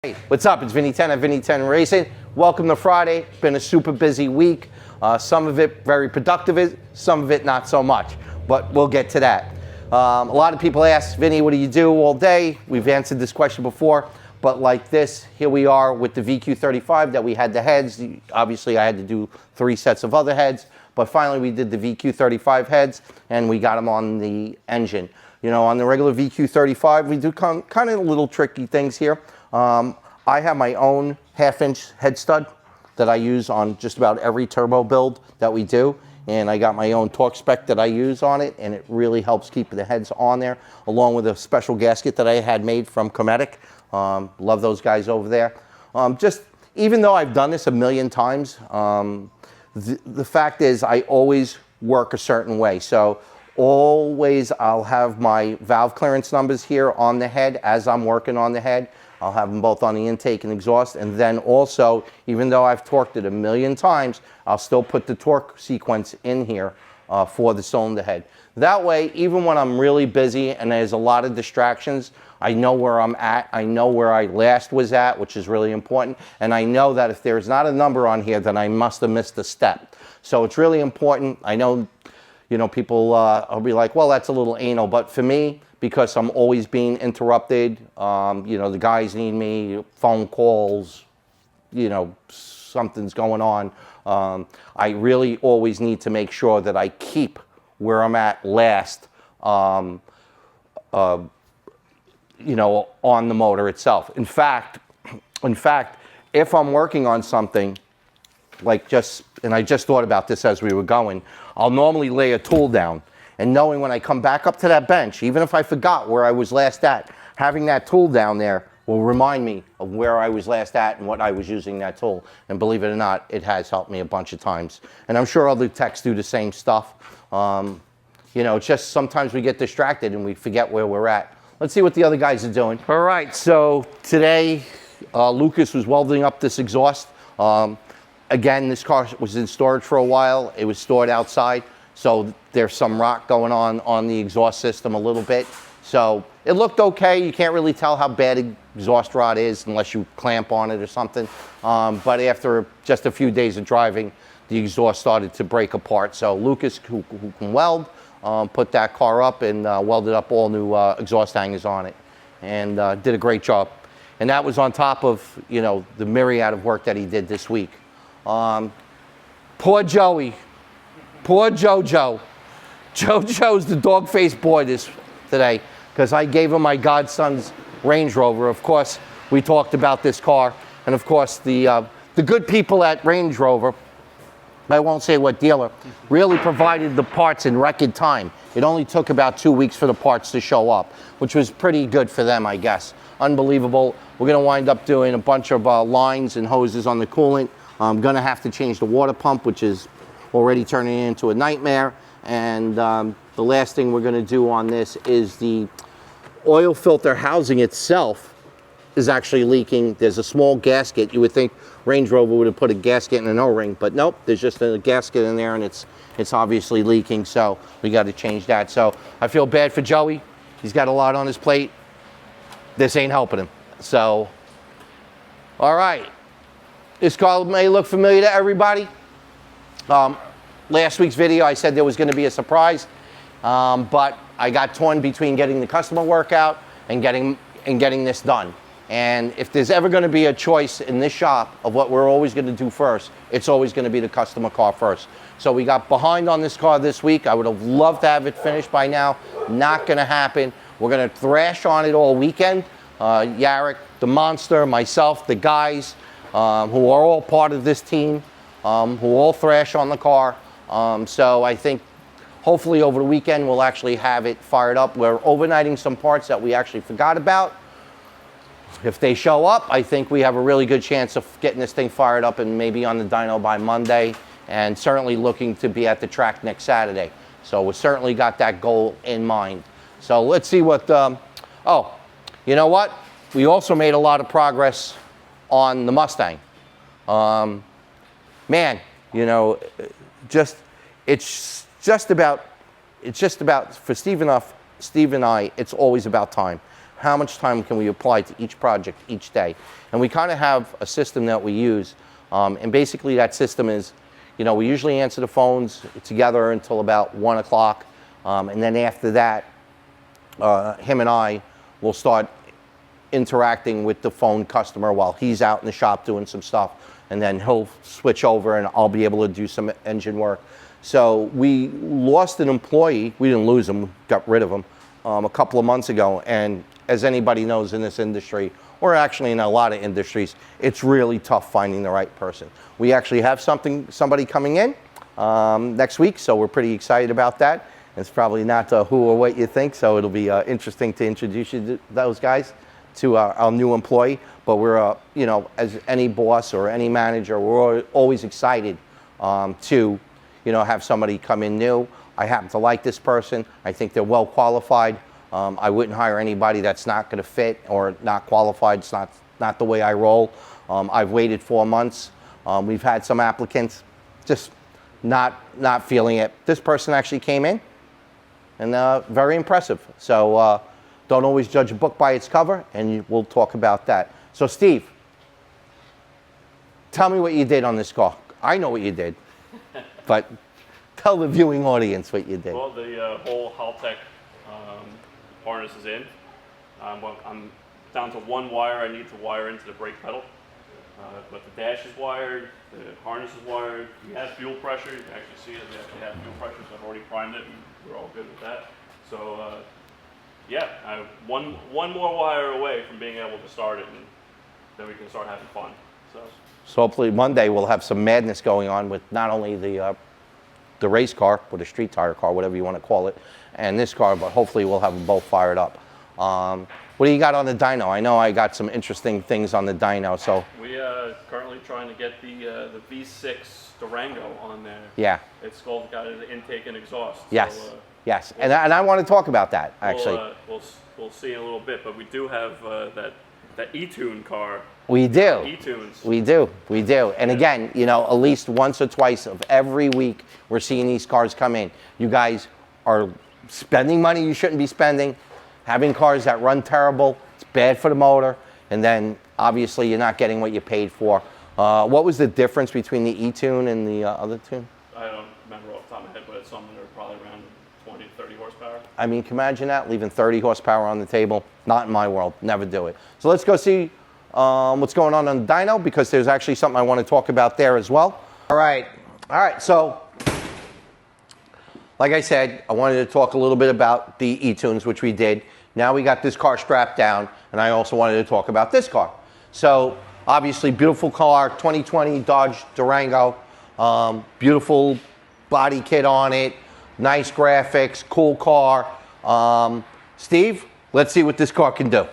Hey, what's up? It's Vinny 10 at Vinny 10 Racing. Welcome to Friday. Been a super busy week. Some of it very productive, some of it not so much, but we'll get to that. A lot of people ask, Vinny, what do you do all day? We've answered this question before, but like this, here we are with the VQ35 that we had the heads. Obviously, I had to do 3 sets of other heads, but finally we did the VQ35 heads and we got them on the engine. You know, on the regular VQ35, we do kind of little tricky things here. I have my own 1/2-inch head stud that I use on just about every turbo build that we do, and I got my own torque spec that I use on it, and it really helps keep the heads on there, along with a special gasket that I had made from 𝐒𝐿matic. Love those guys over there. Just even though I've done this a million times, the fact is I always work a certain way. So always I'll have my valve clearance numbers here on the head as I'm working on the head. I'll have them both on the intake and exhaust, and then also, even though I've torqued it a million times, I'll still put the torque sequence in here for the cylinder head. That way, even when I'm really busy and there's a lot of distractions, I know where I'm at, I know where I last was at, which is really important, and I know that if there's not a number on here, then I must have missed a step. So it's really important. I know, you know, people will be like, well, that's a little anal, but for me, because I'm always being interrupted, you know, the guys need me, phone calls, you know, something's going on. I really always need to make sure that I keep where I'm at last, you know, on the motor itself. In fact, if I'm working on something, like and I just thought about this as we were going, I'll normally lay a tool down. And knowing when I come back up to that bench, even if I forgot where I was last at, having that tool down there will remind me of where I was last at and what I was using that tool. And believe it or not, it has helped me a bunch of times. And I'm sure other techs do the same stuff. You know, it's just sometimes we get distracted and we forget where we're at. Let's see what the other guys are doing. All right, so today, Lucas was welding up this exhaust. Again, this car was in storage for a while. It was stored outside. So there's some rock going on the exhaust system a little bit. So it looked okay. You can't really tell how bad an exhaust rod is unless you clamp on it or something. But after just a few days of driving, the exhaust started to break apart. So Lucas, who can weld, put that car up and welded up all new exhaust hangers on it, and did a great job. And that was on top of, you know, the myriad of work that he did this week. Poor Joey. Poor Jojo. Jojo's the dog-faced boy today because I gave him my godson's Range Rover. Of course, we talked about this car, and of course, the good people at Range Rover, I won't say what dealer, really provided the parts in record time. It only took about 2 weeks for the parts to show up, which was pretty good for them, I guess. Unbelievable. We're going to wind up doing a bunch of lines and hoses on the coolant. I'm going to have to change the water pump, which is already turning into a nightmare. And the last thing we're going to do on this is the oil filter housing itself is actually leaking. There's a small gasket. You would think Range Rover would have put a gasket in an O-ring, but nope, there's just a gasket in there, and it's obviously leaking, so we got to change that. So I feel bad for Joey. He's got a lot on his plate. This ain't helping him. So, all right. This car may look familiar to everybody. Last week's video, I said there was going to be a surprise, but I got torn between getting the customer workout and getting this done. And if there's ever going to be a choice in this shop of what we're always going to do first, it's always going to be the customer car first. So we got behind on this car this week. I would have loved to have it finished by now. Not going to happen. We're going to thrash on it all weekend. Yarrick, the monster, myself, the guys who are all part of this team, who all thrash on the car. So I think hopefully over the weekend we'll actually have it fired up. We're overnighting some parts that we actually forgot about. If they show up, I think we have a really good chance of getting this thing fired up and maybe on the dyno by Monday, and certainly looking to be at the track next Saturday. So we certainly got that goal in mind. So let's see what, oh, you know what? We also made a lot of progress on the Mustang. Man, you know, it's just about for Steve and I, it's always about time. how much time can we apply to each project each day? And we kind of have a system that we use. And basically that system is, you know, we usually answer the phones together until about 1 o'clock. And then after that, him and I will start interacting with the phone customer while he's out in the shop doing some stuff. And then he'll switch over and I'll be able to do some engine work. So we lost an employee. We didn't lose him, got rid of him a couple of months ago. And as anybody knows in this industry, or actually in a lot of industries, it's really tough finding the right person. We actually have somebody coming in next week, so we're pretty excited about that. It's probably not who or what you think, so it'll be interesting to introduce you to those guys, to our new employee. But we're, you know, as any boss or any manager, we're always excited to, you know, have somebody come in new. I happen to like this person. I think they're well qualified. I wouldn't hire anybody that's not going to fit or not qualified. It's not the way I roll. I've waited 4 months. We've had some applicants just not feeling it. This person actually came in and very impressive. So don't always judge a book by its cover, and we'll talk about that. So Steve, tell me what you did on this car. I know what you did, but tell the viewing audience what you did. Well, the whole Haltech harness is in. Well, I'm down to 1 wire I need to wire into the brake pedal. But the dash is wired, the harness is wired. We have fuel pressure. You can actually see it. We actually have fuel pressure, so I've already primed it, and we're all good with that. So yeah, I'm one more wire away from being able to start it, and then we can start having fun. So hopefully Monday we'll have some madness going on with not only the race car, or the street tire car, whatever you want to call it, and this car, but hopefully we'll have them both fired up. What do you got on the dyno? I know I got some interesting things on the dyno. So we are currently trying to get the V6 Durango on there. Yeah. It's got an intake and exhaust. Yes. So, yes. And I want to talk about that actually. We'll see in a little bit, but we do have that E-Tune car. We do. E-Tunes. We do. We do. And again, you know, at least once or twice of every week, we're seeing these cars come in. You guys are spending money you shouldn't be spending, having cars that run terrible. It's bad for the motor. And then obviously you're not getting what you paid for. What was the difference between the E-Tune and the other tune? I don't remember off the top of my head, but it's something that are probably around 20 to 30 horsepower. I mean, can you imagine that? Leaving 30 horsepower on the table? Not in my world. Never do it. So let's go see what's going on the dyno, because there's actually something I want to talk about there as well. All right. So like I said, I wanted to talk a little bit about the E-Tunes, which we did. Now we got this car strapped down, and I also wanted to talk about this car. So obviously beautiful car, 2020 Dodge Durango, beautiful body kit on it, nice graphics, cool car. Steve, let's see what this car can do.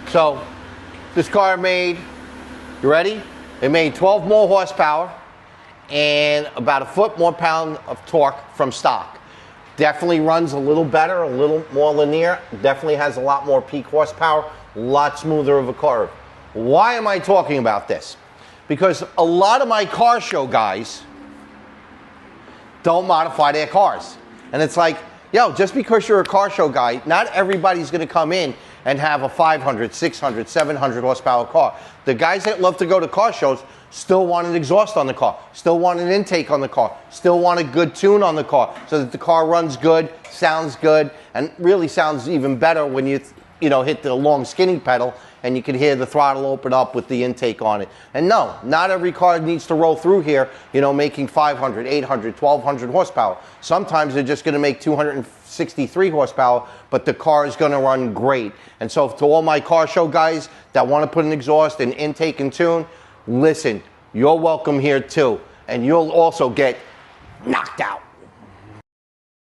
So this car made, you ready? It made 12 more horsepower and about a foot more pound of torque from stock. Definitely runs a little better, a little more linear. Definitely has a lot more peak horsepower, a lot smoother of a curve. Why am I talking about this? Because a lot of my car show guys don't modify their cars. And it's like, yo, just because you're a car show guy, not everybody's gonna come in and have a 500, 600, 700 horsepower car. The guys that love to go to car shows still want an exhaust on the car, still want an intake on the car, still want a good tune on the car so that the car runs good, sounds good, and really sounds even better when you you know, hit the long skinny pedal, and you can hear the throttle open up with the intake on it. And no, not every car needs to roll through here, you know, making 500, 800, 1200 horsepower. Sometimes they're just going to make 263 horsepower, but the car is going to run great. And so to all my car show guys that want to put an exhaust and intake and tune, listen, you're welcome here too. And you'll also get knocked out.